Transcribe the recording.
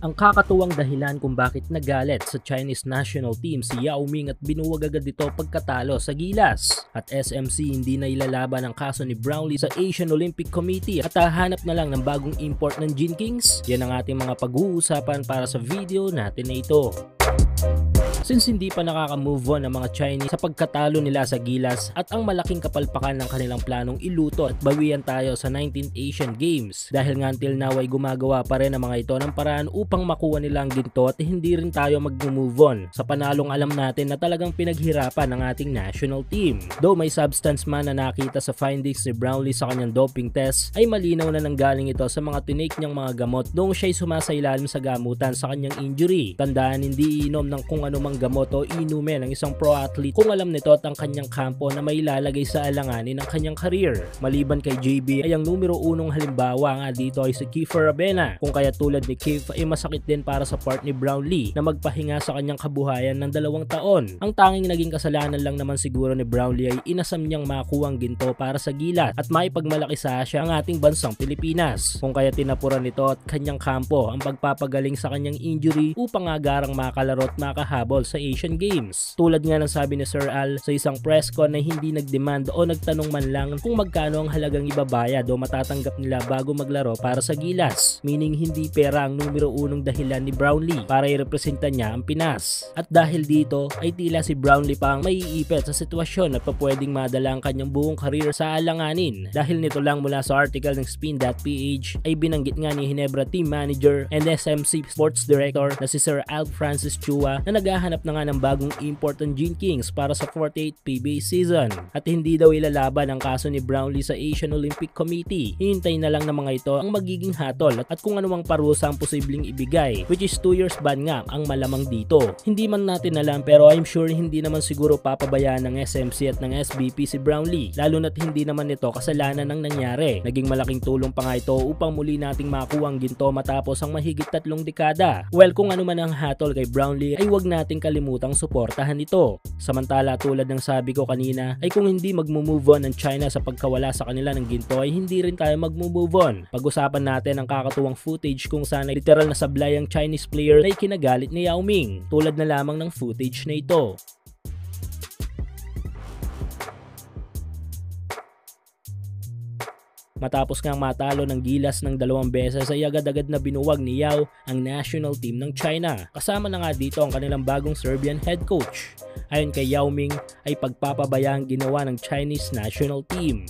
Ang kakatuwang dahilan kung bakit nagalit sa Chinese national team si Yao Ming at binuwag agad ito pagkatalo sa Gilas. At SMC hindi na ilalaban ang kaso ni Brownlee sa Asian Olympic Committee at hahanap na lang ng bagong import ng Gin Kings. Yan ang ating mga pag-uusapan para sa video natin na ito. Since hindi pa nakaka-move on ang mga Chinese sa pagkatalo nila sa Gilas at ang malaking kapalpakan ng kanilang planong iluto at bawian tayo sa 19th Asian Games. Dahil nga until now ay gumagawa pa rin ang mga ito ng paraan upang makuha nila ang ginto at hindi rin tayo mag-move on sa panalong alam natin na talagang pinaghirapan ng ating national team. Though may substance man na nakita sa findings ni Brownlee sa kanyang doping test, ay malinaw na nanggaling ito sa mga tinake niyang mga gamot noong siya'y sumasailalim sa gamutan sa kanyang injury. Tandaan, hindi inom ng kung anumang gamot o inumin ng isang pro athlete kung alam nito at ang kanyang kampo na may ilalagay sa alanganin ng kanyang career. Maliban kay JB ay ang numero unong halimbawa nga dito ay si Kiefer Ravena, kung kaya tulad ni Keith ay masakit din para sa part ni Brownlee na magpahinga sa kanyang kabuhayan ng 2 taon. Ang tanging naging kasalanan lang naman siguro ni Brownlee ay inasam niyang makuha ang ginto para sa Gilas at maipagmalaki sa Asia ang ating bansang Pilipinas, kung kaya tinapuran nito at kanyang kampo ang pagpapagaling sa kanyang injury upang agarang makalaro at makahabol sa Asian Games. Tulad nga ng sabi ni Sir Al sa isang press con na hindi nagdemand o nagtanong man lang kung magkano ang halagang ibabayad o matatanggap nila bago maglaro para sa Gilas. Meaning hindi pera ang numero unong dahilan ni Brownlee para irepresenta niya ang Pinas. At dahil dito ay tila si Brownlee pa ang maiipit sa sitwasyon at pwedeng madala ang kanyang buong career sa alanganin. Dahil nito lang mula sa article ng Spin.ph ay binanggit nga ni Ginebra Team Manager and SMC Sports Director na si Sir Al Francis Chua na naghahanap na nga ng bagong import ng Gin Kings para sa 48th PBA season at hindi daw ilalaban ang kaso ni Brownlee sa Asian Olympic Committee. Hihintay na lang ng mga ito ang magiging hatol at kung anumang parusa ang posibleng ibigay, which is 2 years ban nga ang malamang dito. Hindi man natin alam pero I'm sure hindi naman siguro papabayaan ng SMC at ng SBP si Brownlee, lalo na't hindi naman ito kasalanan ng nangyari. Naging malaking tulong pa nga ito upang muli nating makuha ang ginto matapos ang mahigit 3 dekada. Well, kung ano man ang hatol kay Brownlee ay wag nating kalimutang suportahan ito. Samantala, tulad ng sabi ko kanina ay kung hindi mag-move on ang China sa pagkawala sa kanila ng ginto ay hindi rin tayo mag-move on. Pag-usapan natin ang kakatuwang footage kung saan literal na sablay ang Chinese player na ikinagalit ni Yao Ming, tulad na lamang ng footage na ito. Matapos ngang matalo ng Gilas ng 2 beses ay agad-agad na binuwag ni Yao ang national team ng China. Kasama na nga dito ang kanilang bagong Serbian head coach. Ayon kay Yao Ming ay pagpapabaya ang ginawa ng Chinese national team.